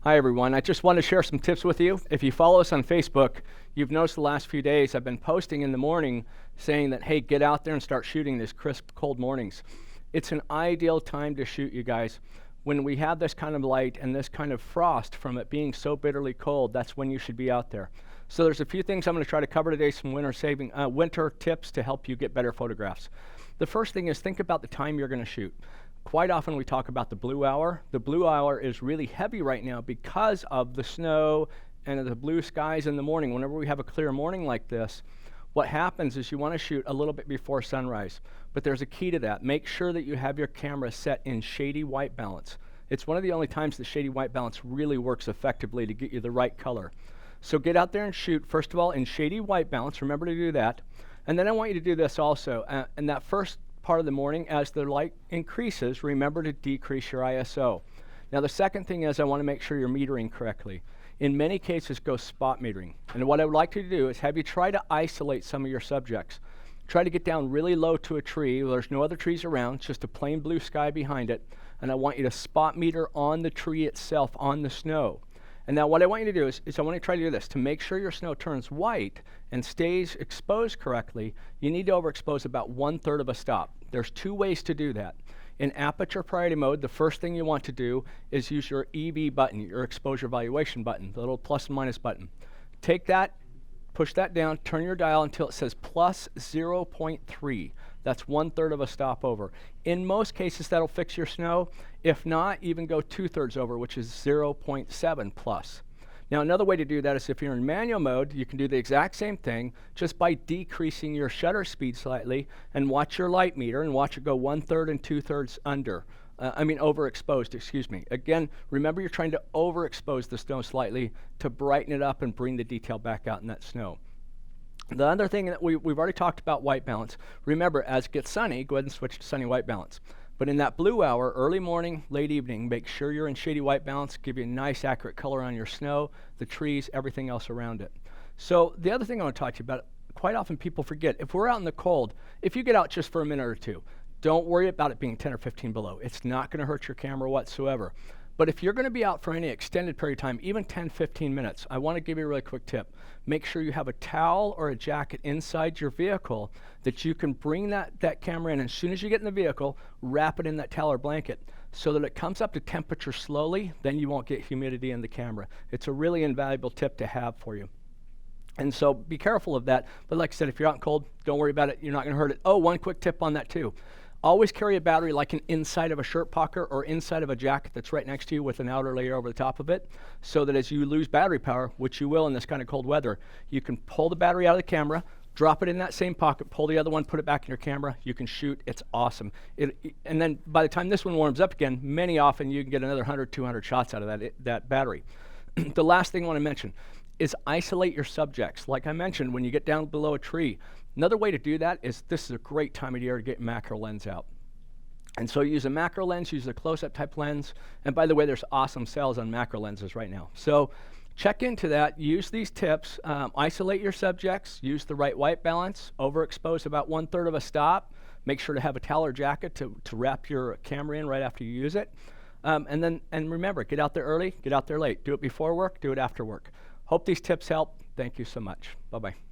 Hi everyone, I just want to share some tips with you. If you follow us on Facebook, you've noticed the last few days I've been posting in the morning saying that, hey, get out there and start shooting these crisp, cold mornings. It's an ideal time to shoot, you guys. When we have this kind of light and this kind of frost from it being so bitterly cold, that's when you should be out there. So there's a few things I'm going to try to cover today, some winter tips to help you get better photographs. The first thing is think about the time you're going to shoot. Quite often we talk about the blue hour. The blue hour is really heavy right now because of the snow and the blue skies in the morning. Whenever we have a clear morning like this, what happens is you want to shoot a little bit before sunrise. But there's a key to that. Make sure that you have your camera set in shady white balance. It's one of the only times that shady white balance really works effectively to get you the right color. So get out there and shoot, first of all, in shady white balance. Remember to do that. And then I want you to do this also. In that first part of the morning, as the light increases, remember to decrease your ISO. Now the second thing is I want to make sure you're metering correctly. In many cases, go spot metering. And what I would like you to do is have you try to isolate some of your subjects. Try to get down really low to a tree where there's no other trees around, just a plain blue sky behind it. And I want you to spot meter on the tree itself, on the snow. And now what I want you to do is I want you to try to do this. To make sure your snow turns white and stays exposed correctly, you need to overexpose about 1/3 of a stop. There's two ways to do that. In aperture priority mode, the first thing you want to do is use your EV button, your exposure evaluation button, the little plus and minus button. Take that, push that down, turn your dial until it says plus 0.3. That's 1/3 of a stop over. In most cases, that'll fix your snow. If not, even go 2/3 over, which is 0.7 plus. Now, another way to do that is if you're in manual mode, you can do the exact same thing just by decreasing your shutter speed slightly and watch your light meter and watch it go 1/3 and 2/3 overexposed, excuse me. Again, remember you're trying to overexpose the snow slightly to brighten it up and bring the detail back out in that snow. The other thing that we've already talked about white balance. Remember, as it gets sunny, go ahead and switch to sunny white balance. But in that blue hour, early morning, late evening, make sure you're in shady white balance, give you a nice accurate color on your snow, the trees, everything else around it. So the other thing I want to talk to you about, quite often people forget, if we're out in the cold, if you get out just for a minute or two, don't worry about it being 10 or 15 below. It's not going to hurt your camera whatsoever. But if you're going to be out for any extended period of time, even 10, 15 minutes, I want to give you a really quick tip. Make sure you have a towel or a jacket inside your vehicle that you can bring that camera in. And as soon as you get in the vehicle, wrap it in that towel or blanket so that it comes up to temperature slowly, then you won't get humidity in the camera. It's a really invaluable tip to have for you. And so be careful of that. But like I said, if you're out in cold, don't worry about it. You're not going to hurt it. Oh, one quick tip on that too. Always carry a battery like an inside of a shirt pocket or inside of a jacket that's right next to you with an outer layer over the top of it, so that as you lose battery power, which you will in this kind of cold weather, you can pull the battery out of the camera, drop it in that same pocket, pull the other one, put it back in your camera, you can shoot. It's awesome. And then by the time this one warms up again, many often you can get another 100, 200 shots out of that battery. The last thing I want to mention is isolate your subjects. Like I mentioned, when you get down below a tree, another way to do that is this is a great time of year to get macro lens out. And so use a macro lens, use a close-up type lens. And by the way, there's awesome sales on macro lenses right now. So check into that, use these tips, isolate your subjects, use the right white balance, overexpose about 1/3 of a stop, make sure to have a towel or jacket to wrap your camera in right after you use it. And remember, get out there early, get out there late. Do it before work, do it after work. Hope these tips help. Thank you so much. Bye-bye.